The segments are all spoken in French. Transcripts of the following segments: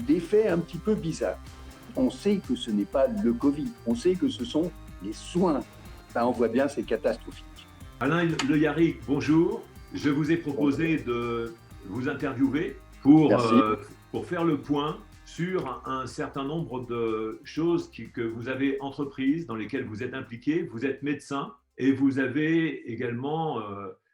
des faits un petit peu bizarres. On sait que ce n'est pas le Covid, on sait que ce sont les soins. Ben, on voit bien, c'est catastrophique. Alain Le Yarrick, bonjour. Je vous ai proposé de vous interviewer pour faire le point sur un certain nombre de choses que vous avez entreprises, dans lesquelles vous êtes impliqué. Vous êtes médecin et vous avez également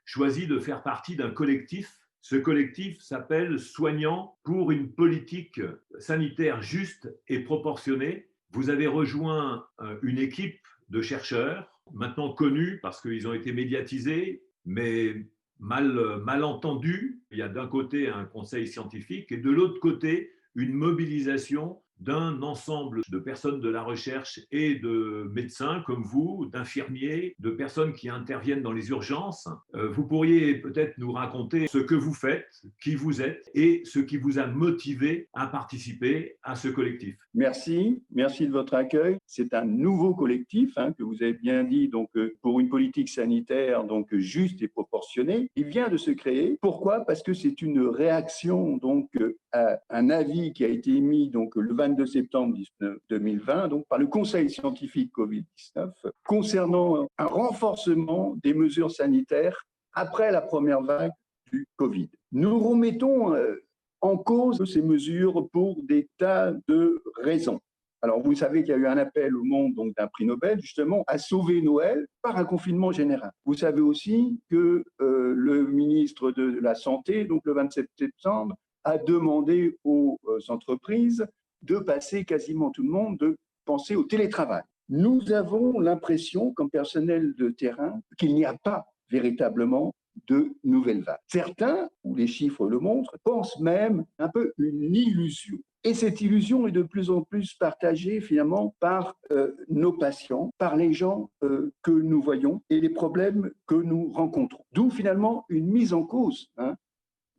choisi de faire partie d'un collectif. Ce collectif s'appelle Soignants pour une politique sanitaire juste et proportionnée. Vous avez rejoint une équipe de chercheurs, maintenant connus parce qu'ils ont été médiatisés, mais mal entendus. Il y a d'un côté un conseil scientifique et de l'autre côté une mobilisation d'un ensemble de personnes de la recherche et de médecins comme vous, d'infirmiers, de personnes qui interviennent dans les urgences. Vous pourriez peut-être nous raconter ce que vous faites, qui vous êtes et ce qui vous a motivé à participer à ce collectif. Merci de votre accueil. C'est un nouveau collectif que vous avez bien dit, donc pour une politique sanitaire donc juste et proportionnée. Il vient de se créer. Pourquoi ? Parce que c'est une réaction donc à un avis qui a été émis donc le 22 septembre 2020 donc par le Conseil scientifique Covid-19 concernant un renforcement des mesures sanitaires après la première vague du Covid. Nous remettons en cause ces mesures pour des tas de raisons. Alors, vous savez qu'il y a eu un appel au monde donc d'un prix Nobel, justement, à sauver Noël par un confinement général. Vous savez aussi que le ministre de la Santé, donc le 27 septembre, a demandé aux entreprises de passer quasiment tout le monde, de penser au télétravail. Nous avons l'impression, comme personnel de terrain, qu'il n'y a pas véritablement de nouvelles vagues. Certains, où les chiffres le montrent, pensent même un peu une illusion. Et cette illusion est de plus en plus partagée finalement par nos patients, par les gens que nous voyons et les problèmes que nous rencontrons. D'où finalement une mise en cause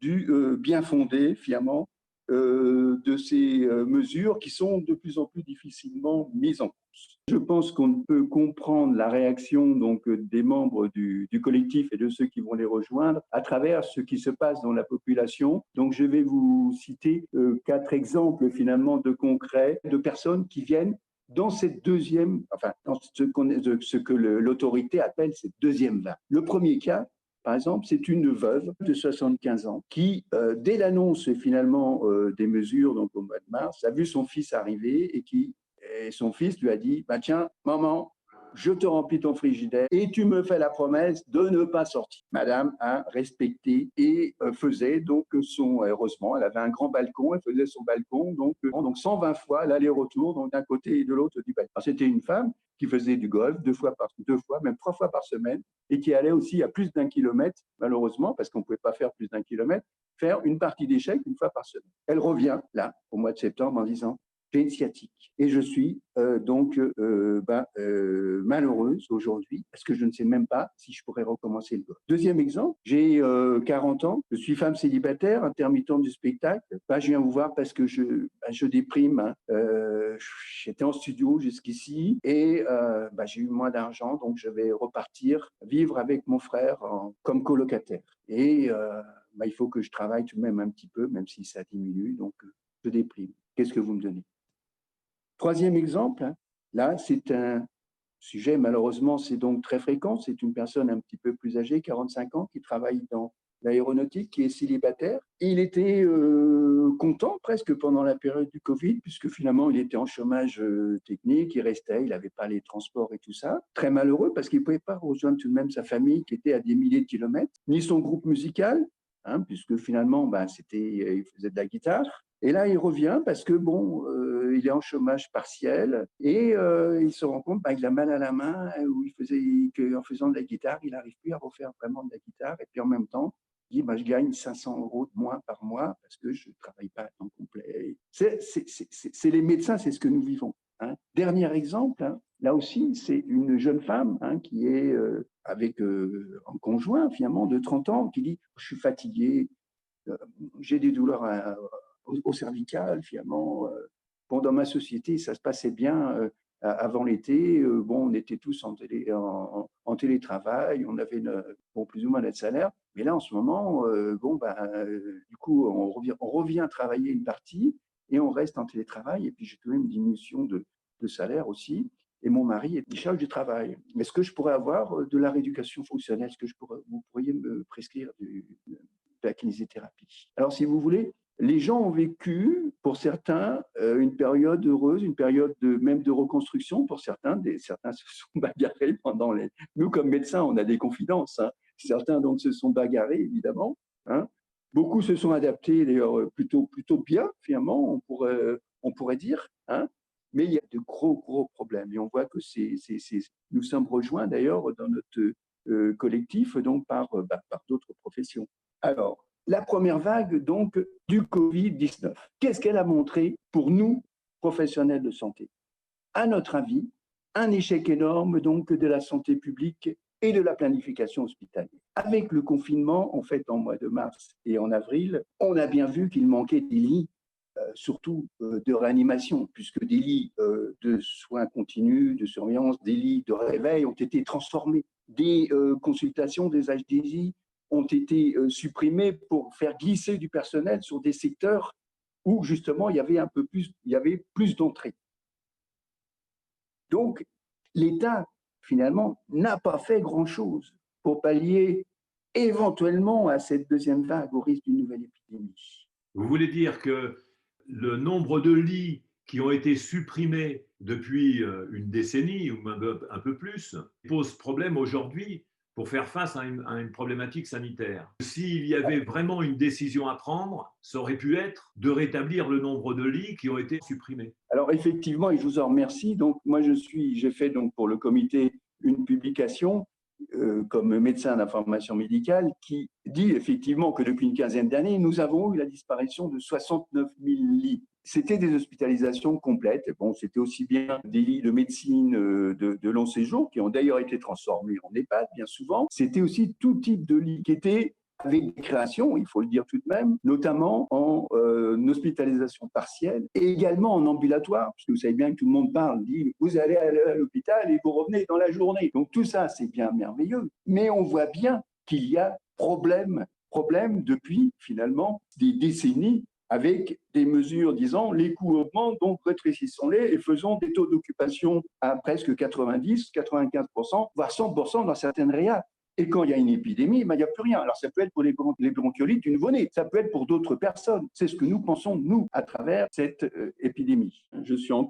du bien fondé finalement de ces mesures qui sont de plus en plus difficilement mises en cause. Je pense qu'on ne peut comprendre la réaction donc des membres du collectif et de ceux qui vont les rejoindre à travers ce qui se passe dans la population. Donc je vais vous citer 4 exemples finalement de concrets de personnes qui viennent dans cette deuxième, enfin dans ce que l'autorité appelle cette deuxième vague. Le premier cas, par exemple, c'est une veuve de 75 ans qui, dès l'annonce finalement des mesures donc au mois de mars, a vu son fils arriver et son fils lui a dit « Tiens, maman, je te remplis ton frigidaire et tu me fais la promesse de ne pas sortir. » Madame a respecté et faisait donc heureusement, elle avait un grand balcon, elle faisait son balcon donc 120 fois l'aller-retour donc d'un côté et de l'autre du balcon. C'était une femme qui faisait du golf 2 fois, même 3 fois par semaine et qui allait aussi à plus d'1 kilomètre, malheureusement, parce qu'on ne pouvait pas faire plus d'1 kilomètre, faire une partie d'échecs 1 fois par semaine. Elle revient là, au mois de septembre, en disant j'ai une sciatique et je suis malheureuse aujourd'hui parce que je ne sais même pas si je pourrais recommencer le golf. Deuxième exemple, j'ai 40 ans, je suis femme célibataire, intermittente du spectacle. Je viens vous voir parce que je déprime. J'étais en studio jusqu'ici et j'ai eu moins d'argent, donc je vais repartir vivre avec mon frère comme colocataire. Et il faut que je travaille tout de même un petit peu, même si ça diminue, donc je déprime. Qu'est-ce que vous me donnez ? Troisième exemple, là, c'est un sujet, malheureusement, c'est donc très fréquent. C'est une personne un petit peu plus âgée, 45 ans, qui travaille dans l'aéronautique, qui est célibataire. Il était content presque pendant la période du Covid, puisque finalement, il était en chômage technique, il restait, il n'avait pas les transports et tout ça. Très malheureux parce qu'il ne pouvait pas rejoindre tout de même sa famille qui était à des milliers de kilomètres, ni son groupe musical, puisque finalement, il faisait de la guitare. Et là, il revient parce que il est en chômage partiel et il se rend compte qu'il a mal à la main où qu'en faisant de la guitare, il n'arrive plus à refaire vraiment de la guitare. Et puis en même temps, il dit je gagne 500 € de moins par mois parce que je ne travaille pas à temps complet. C'est les médecins, c'est ce que nous vivons. Dernier exemple, là aussi, c'est une jeune femme qui est avec un conjoint finalement de 30 ans qui dit je suis fatiguée, j'ai des douleurs au cervical, finalement. Dans ma société, ça se passait bien avant l'été. On était tous en télétravail, on avait plus ou moins notre salaire. Mais là, en ce moment, du coup, on revient travailler une partie. et on reste en télétravail. Et puis, j'ai quand même une diminution de salaire aussi. Et mon mari est charge du travail. Est-ce que je pourrais avoir de la rééducation fonctionnelle? Est-ce que vous pourriez me prescrire de la kinésithérapie? Alors, si vous voulez, les gens ont vécu, pour certains, une période heureuse, une période même de reconstruction. Pour certains, certains se sont bagarrés pendant les… Nous, comme médecins, on a des confidences. Hein. Certains, donc, se sont bagarrés, évidemment. Hein. Beaucoup se sont adaptés, d'ailleurs, plutôt bien, finalement, on pourrait dire. Hein. Mais il y a de gros problèmes. Et on voit que nous sommes rejoints, d'ailleurs, dans notre collectif, donc, par d'autres professions. Alors, la première vague, donc, du Covid-19. Qu'est-ce qu'elle a montré pour nous, professionnels de santé? À notre avis, un échec énorme, donc, de la santé publique et de la planification hospitalière. Avec le confinement, en fait, en mois de mars et en avril, on a bien vu qu'il manquait des lits, surtout de réanimation, puisque des lits de soins continus, de surveillance, des lits de réveil ont été transformés. Des consultations des HDI ont été supprimés pour faire glisser du personnel sur des secteurs où justement il y avait plus d'entrées. Donc, l'État, finalement, n'a pas fait grand-chose pour pallier éventuellement à cette deuxième vague au risque d'une nouvelle épidémie. Vous voulez dire que le nombre de lits qui ont été supprimés depuis une décennie ou un peu plus pose problème aujourd'hui pour faire face à une problématique sanitaire. S'il y avait vraiment une décision à prendre, ça aurait pu être de rétablir le nombre de lits qui ont été supprimés. Alors effectivement, et je vous en remercie, donc moi j'ai fait donc pour le comité une publication comme médecin d'information médicale qui dit effectivement que depuis une quinzaine d'années, nous avons eu la disparition de 69 000 lits. C'était des hospitalisations complètes. Bon, c'était aussi bien des lits de médecine de long séjour qui ont d'ailleurs été transformés en EHPAD bien souvent. C'était aussi tout type de lits qui étaient avec des créations, il faut le dire tout de même, notamment en hospitalisation partielle et également en ambulatoire, parce que vous savez bien que tout le monde dit vous allez à l'hôpital et vous revenez dans la journée. Donc tout ça, c'est bien merveilleux, mais on voit bien qu'il y a problème depuis finalement des décennies avec des mesures disant les coûts augmentent, donc rétrécissons-les et faisons des taux d'occupation à presque 90, 95%, voire 100% dans certaines réas. Et quand il y a une épidémie, il n'y a plus rien. Alors, ça peut être pour les bronchiolites du nouveau-né, ça peut être pour d'autres personnes. C'est ce que nous pensons, nous, à travers cette épidémie. Je suis en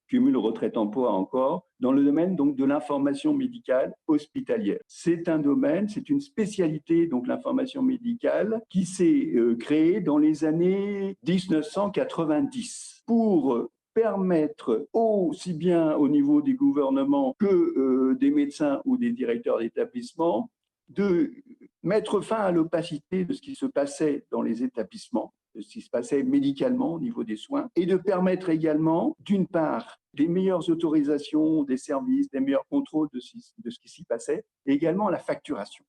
cumul retraite-emploi encore, dans le domaine donc, de l'information médicale hospitalière. C'est un domaine, c'est une spécialité, donc l'information médicale, qui s'est créée dans les années 1990 pour permettre aussi bien au niveau des gouvernements que des médecins ou des directeurs d'établissement de mettre fin à l'opacité de ce qui se passait dans les établissements, de ce qui se passait médicalement au niveau des soins, et de permettre également, d'une part, des meilleures autorisations des services, des meilleurs contrôles de ce qui s'y passait, et également la facturation.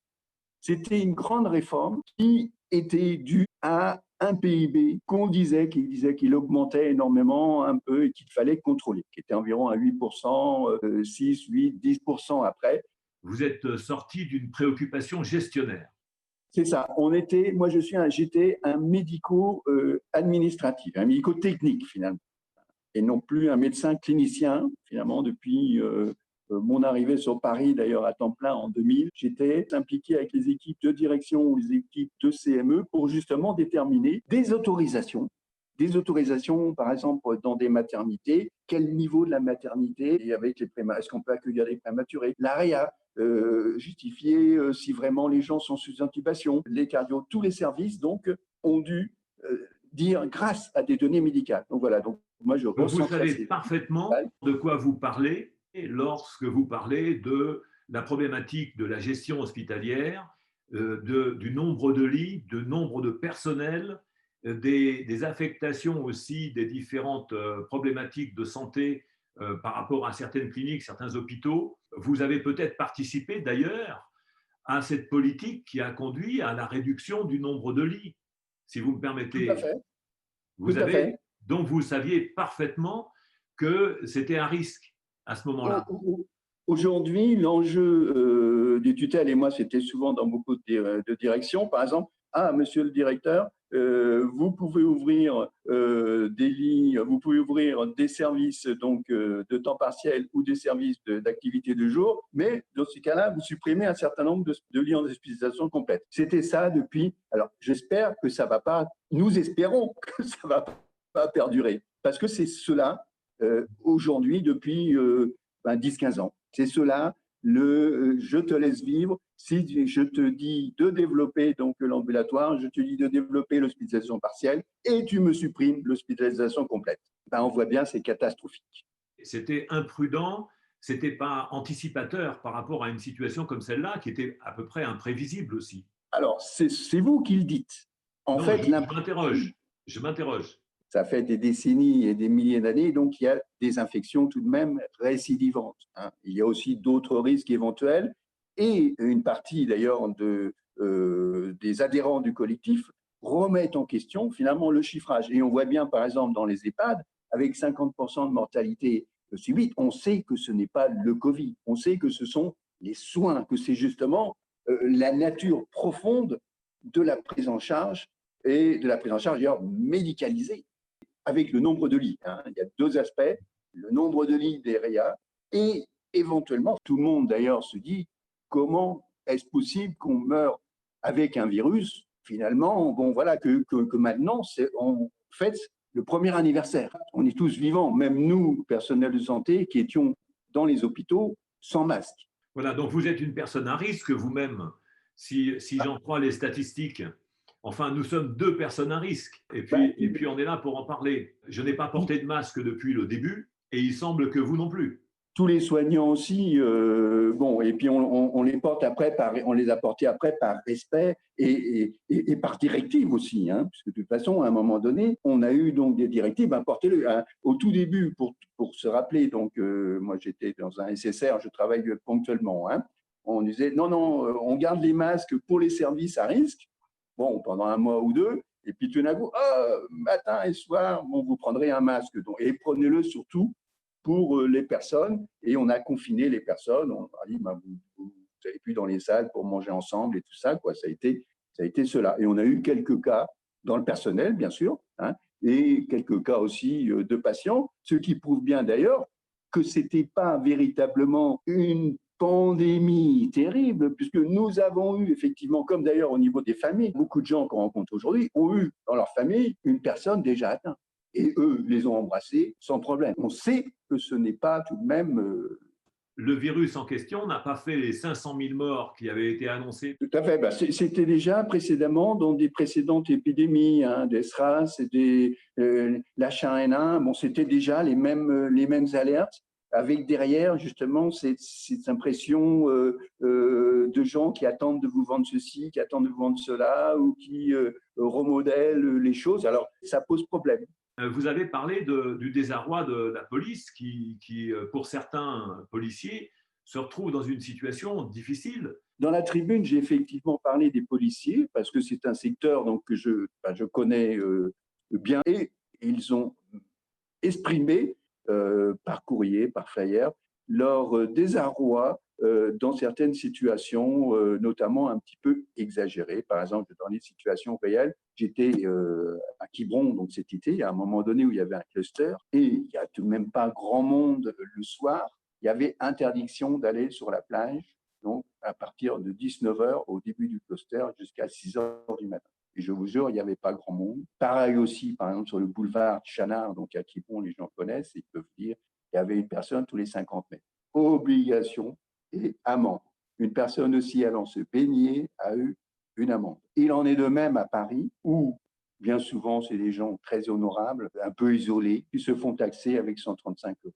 C'était une grande réforme qui était due à un PIB qu'on disait qu'il augmentait énormément un peu et qu'il fallait contrôler, qui était environ à 8%, 6, 8, 10% après. Vous êtes sorti d'une préoccupation gestionnaire. C'est ça. J'étais un médico-administratif, un médico-technique finalement, et non plus un médecin clinicien finalement depuis mon arrivée sur Paris, d'ailleurs à temps plein en 2000, j'étais impliqué avec les équipes de direction ou les équipes de CME pour justement déterminer des autorisations, par exemple, dans des maternités, quel niveau de la maternité, et avec est-ce qu'on peut accueillir les prématurés, l'AREA, justifier si vraiment les gens sont sous intubation, les cardio, tous les services donc ont dû dire grâce à des données médicales. Donc voilà, donc moi je ressens. Vous savez parfaitement de quoi vous parlez lorsque vous parlez de la problématique de la gestion hospitalière, du nombre de lits, du nombre de personnel, des affectations aussi des différentes problématiques de santé par rapport à certaines cliniques, certains hôpitaux. Vous avez peut-être participé d'ailleurs à cette politique qui a conduit à la réduction du nombre de lits, si vous me permettez. Tout à fait. Donc vous saviez parfaitement que c'était un risque à ce moment-là. Aujourd'hui, l'enjeu des tutelles, et moi c'était souvent dans beaucoup de directions, par exemple, monsieur le directeur, vous pouvez ouvrir des lignes, vous pouvez ouvrir des services donc, de temps partiel ou des services d'activité de jour, mais dans ces cas-là, vous supprimez un certain nombre de lits en hospitalisation complète. C'était ça depuis. Alors, j'espère que ça ne va pas, nous espérons que ça ne va pas perdurer, parce que c'est cela aujourd'hui depuis 10-15 ans. C'est cela. Je te laisse vivre. Si je te dis de développer donc l'ambulatoire, je te dis de développer l'hospitalisation partielle et tu me supprimes l'hospitalisation complète. On voit bien, c'est catastrophique. C'était imprudent, c'était pas anticipateur par rapport à une situation comme celle-là qui était à peu près imprévisible aussi. Alors, c'est vous qui le dites. En fait, je m'interroge. Ça fait des décennies et des milliers d'années, donc il y a des infections tout de même récidivantes. Il y a aussi d'autres risques éventuels et une partie d'ailleurs des adhérents du collectif remettent en question finalement le chiffrage. Et on voit bien par exemple dans les EHPAD, avec 50% de mortalité subite, on sait que ce n'est pas le Covid, on sait que ce sont les soins, que c'est justement la nature profonde de la prise en charge et de la prise en charge d'ailleurs médicalisée avec le nombre de lits. Il y a deux aspects, le nombre de lits des REA et éventuellement, tout le monde d'ailleurs se dit, comment est-ce possible qu'on meure avec un virus finalement, bon voilà, que maintenant, on fête le premier anniversaire. On est tous vivants, même nous, personnels de santé, qui étions dans les hôpitaux sans masque. Voilà, donc vous êtes une personne à risque vous-même, si j'en crois les statistiques. Enfin, nous sommes deux personnes à risque. Et puis, on est là pour en parler. Je n'ai pas porté de masque depuis le début et il semble que vous non plus. Tous les soignants aussi, bon, et puis on les porte après on les a portés après par respect et par directive aussi, puisque de toute façon, à un moment donné, on a eu donc des directives, portez-le. Au tout début, pour se rappeler, donc moi j'étais dans un SSR, je travaille ponctuellement, on disait non, on garde les masques pour les services à risque. Bon, pendant un mois ou deux, et puis tout d'un coup, matin et soir, bon, vous prendrez un masque. Donc, et prenez-le surtout pour les personnes. Et on a confiné les personnes. On a dit, vous n'allez plus dans les salles pour manger ensemble et tout ça, quoi. Ça a été cela. Et on a eu quelques cas dans le personnel, bien sûr, et quelques cas aussi de patients, ce qui prouve bien d'ailleurs que ce n'était pas véritablement une pandémie terrible, puisque nous avons eu effectivement, comme d'ailleurs au niveau des familles, beaucoup de gens qu'on rencontre aujourd'hui ont eu dans leur famille une personne déjà atteinte. Et eux les ont embrassés sans problème. On sait que ce n'est pas tout de même... Le virus en question n'a pas fait les 500 000 morts qui avaient été annoncés. Tout à fait. C'était déjà précédemment dans des précédentes épidémies, des SRAS et des l'H1N1. Bon, c'était déjà les mêmes alertes, avec derrière justement cette impression de gens qui attendent de vous vendre ceci, qui attendent de vous vendre cela, ou qui remodèlent les choses. Alors, ça pose problème. Vous avez parlé du désarroi de la police qui, pour certains policiers, se retrouve dans une situation difficile. Dans la tribune, j'ai effectivement parlé des policiers parce que c'est un secteur donc, que je connais bien et ils ont exprimé par courrier, par flyer, leur désarroi dans certaines situations, notamment un petit peu exagérées. Par exemple, dans les situations réelles, j'étais à Quiberon donc cet été, il y a un moment donné où il y avait un cluster et il n'y a tout de même pas grand monde le soir. Il y avait interdiction d'aller sur la plage, donc à partir de 19h au début du cluster jusqu'à 6h du matin. Et je vous jure, il n'y avait pas grand monde. Pareil aussi, par exemple, sur le boulevard Chanard, donc à Quiberon, les gens connaissent, ils peuvent dire, il y avait une personne tous les 50 mètres. Obligation et amende. Une personne aussi allant se baigner a eu une amende. Il en est de même à Paris, où bien souvent, c'est des gens très honorables, un peu isolés, qui se font taxer avec 135 €.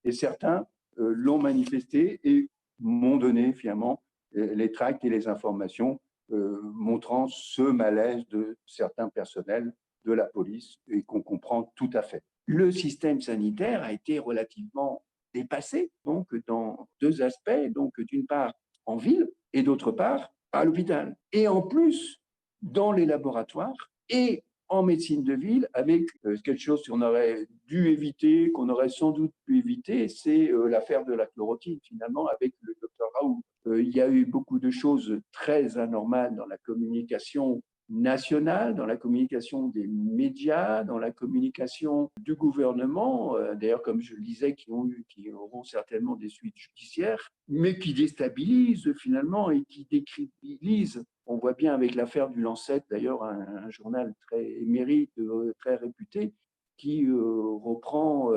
Et certains l'ont manifesté et m'ont donné finalement les tracts et les informations montrant ce malaise de certains personnels de la police et qu'on comprend tout à fait. Le système sanitaire a été relativement dépassé, donc dans deux aspects, donc d'une part en ville et d'autre part à l'hôpital. Et en plus, dans les laboratoires et en médecine de ville, avec quelque chose qu'on aurait dû éviter, qu'on aurait sans doute pu éviter, c'est l'affaire de la chloroquine, finalement, avec le docteur Raoult. Il y a eu beaucoup de choses très anormales dans la communication nationale, dans la communication des médias, dans la communication du gouvernement, d'ailleurs, comme je le disais, qui auront certainement des suites judiciaires, mais qui déstabilisent finalement et qui décrédibilisent. On voit bien avec l'affaire du Lancet, d'ailleurs, un journal très émérite, très réputé, qui reprend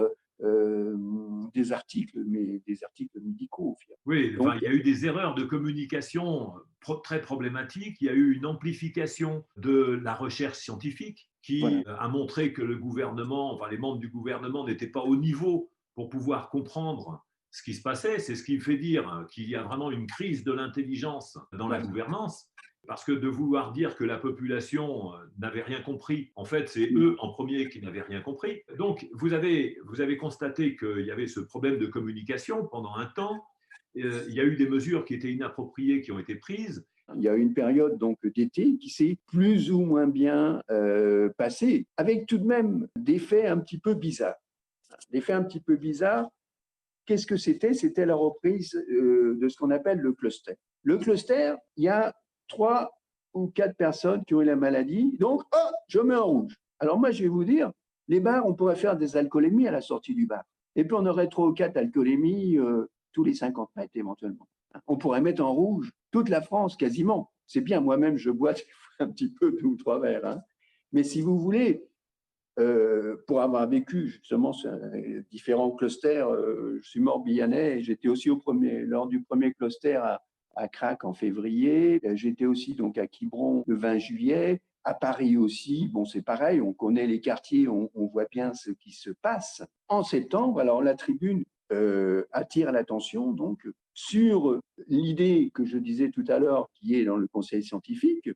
des articles, mais des articles médicaux. Oui, enfin, il y a eu des erreurs de communication très problématiques. Il y a eu une amplification de la recherche scientifique qui a montré que le gouvernement, enfin les membres du gouvernement n'étaient pas au niveau pour pouvoir comprendre ce qui se passait. C'est ce qui fait dire qu'il y a vraiment une crise de l'intelligence dans la gouvernance. Parce que de vouloir dire que la population n'avait rien compris, en fait, c'est eux en premier qui n'avaient rien compris. Donc, vous avez constaté qu'il y avait ce problème de communication pendant un temps. Il y a eu des mesures qui étaient inappropriées qui ont été prises. Il y a eu une période donc d'été qui s'est plus ou moins bien passée, avec tout de même des faits un petit peu bizarres. Des faits un petit peu bizarres, qu'est-ce que c'était? C'était la reprise de ce qu'on appelle le cluster. Le cluster, il y a 3 ou 4 personnes qui ont eu la maladie, donc je mets en rouge. Alors moi, je vais vous dire, les bars, on pourrait faire des alcoolémies à la sortie du bar. Et puis on aurait 3 ou 4 alcoolémies tous les 50 mètres éventuellement. On pourrait mettre en rouge toute la France quasiment. C'est bien, moi-même, je bois un petit peu 2 ou 3 verres. Hein. Mais si vous voulez, pour avoir vécu justement différents clusters, je suis morbihanais et j'étais aussi lors du premier cluster à Crac en février. J'étais aussi donc à Quiberon le 20 juillet. À Paris aussi, bon, c'est pareil, on connaît les quartiers, on voit bien ce qui se passe. En septembre, alors la tribune attire l'attention donc sur l'idée que je disais tout à l'heure, qui est dans le conseil scientifique,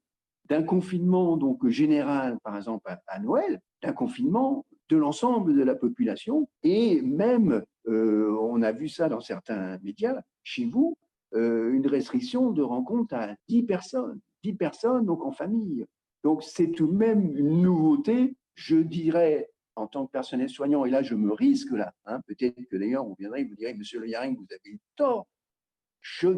d'un confinement donc général, par exemple à Noël, d'un confinement de l'ensemble de la population, et même, on a vu ça dans certains médias, chez vous, une restriction de rencontre à 10 personnes donc en famille. Donc c'est tout de même une nouveauté, je dirais, en tant que personnel soignant, et là je me risque là, hein, peut-être que d'ailleurs on viendrait et vous dirait, Monsieur Le Yarrick, vous avez eu tort, je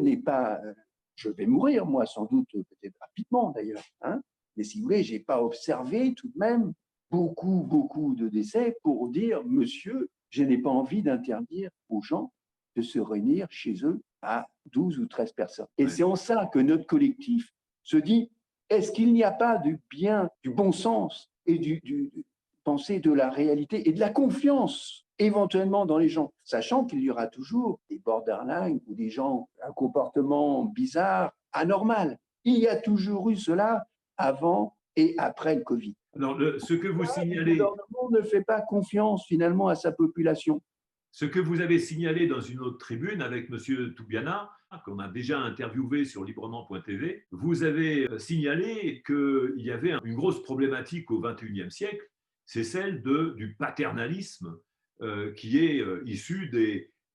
vais mourir moi sans doute, peut-être rapidement d'ailleurs, hein, mais si vous voulez, je n'ai pas observé tout de même beaucoup de décès pour dire, monsieur, je n'ai pas envie d'interdire aux gens de se réunir chez eux à 12 ou 13 personnes. Et c'est en ça que notre collectif se dit, est-ce qu'il n'y a pas du bon sens et du penser de la réalité et de la confiance éventuellement dans les gens, sachant qu'il y aura toujours des borderline ou des gens à un comportement bizarre, anormal. Il y a toujours eu cela avant et après le Covid. Alors, ce que vous signalez… Le gouvernement ne fait pas confiance finalement à sa population. Ce que vous avez signalé dans une autre tribune avec M. Toubiana, qu'on a déjà interviewé sur librement.tv, vous avez signalé qu'il y avait une grosse problématique au XXIe siècle, c'est celle du paternalisme qui est issu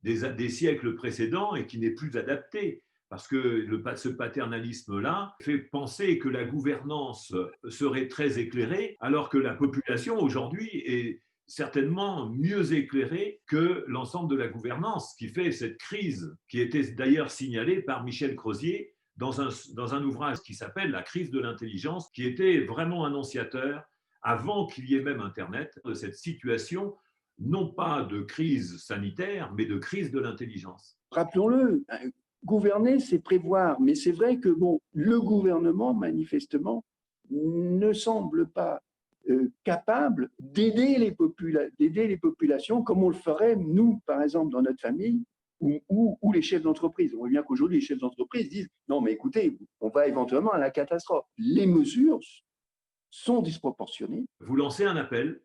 des siècles précédents et qui n'est plus adapté. Parce que ce paternalisme-là fait penser que la gouvernance serait très éclairée, alors que la population aujourd'hui est certainement mieux éclairée que l'ensemble de la gouvernance, qui fait cette crise, qui était d'ailleurs signalée par Michel Crozier dans un ouvrage qui s'appelle « La crise de l'intelligence », qui était vraiment annonciateur, avant qu'il y ait même Internet, de cette situation, non pas de crise sanitaire, mais de crise de l'intelligence. Rappelons-le, gouverner, c'est prévoir, mais c'est vrai que le gouvernement, manifestement, ne semble pas capable d'aider les populations comme on le ferait, nous, par exemple, dans notre famille, ou les chefs d'entreprise. On voit bien qu'aujourd'hui, les chefs d'entreprise disent « Non, mais écoutez, on va éventuellement à la catastrophe. » Les mesures sont disproportionnées. Vous lancez un appel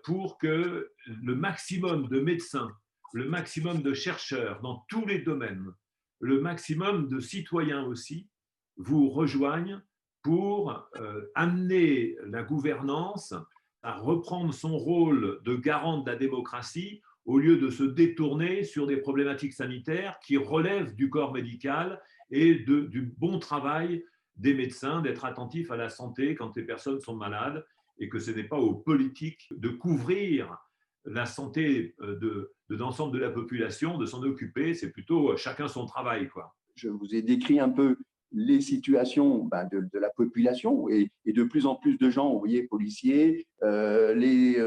pour que le maximum de médecins, le maximum de chercheurs dans tous les domaines, le maximum de citoyens aussi, vous rejoignent pour amener la gouvernance à reprendre son rôle de garant de la démocratie au lieu de se détourner sur des problématiques sanitaires qui relèvent du corps médical et du bon travail des médecins, d'être attentifs à la santé quand les personnes sont malades et que ce n'est pas aux politiques de couvrir la santé de l'ensemble de la population, de s'en occuper, c'est plutôt chacun son travail, quoi. Je vous ai décrit un peu les situations de la population et de plus en plus de gens, vous voyez, policiers, les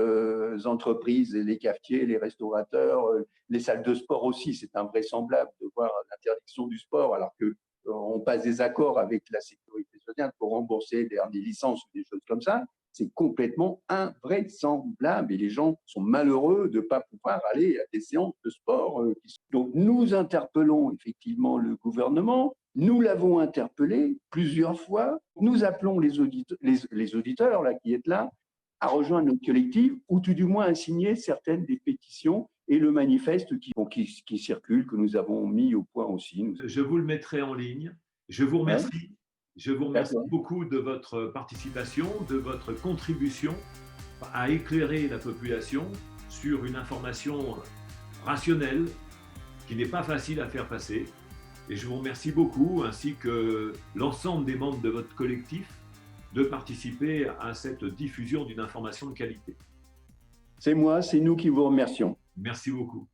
entreprises, les cafetiers, les restaurateurs, les salles de sport aussi. C'est invraisemblable de voir l'interdiction du sport alors que on passe des accords avec la sécurité sociale pour rembourser des licences ou des choses comme ça. C'est complètement invraisemblable et les gens sont malheureux de ne pas pouvoir aller à des séances de sport. Donc nous interpellons effectivement le gouvernement, nous l'avons interpellé plusieurs fois, nous appelons les auditeurs là, qui êtes là à rejoindre notre collectif ou tout du moins à signer certaines des pétitions et le manifeste qui circule, que nous avons mis au point aussi. Je vous le mettrai en ligne. Je vous remercie. Ouais. Je vous remercie beaucoup de votre participation, de votre contribution à éclairer la population sur une information rationnelle qui n'est pas facile à faire passer. Et je vous remercie beaucoup, ainsi que l'ensemble des membres de votre collectif, de participer à cette diffusion d'une information de qualité. C'est moi, c'est nous qui vous remercions. Merci beaucoup.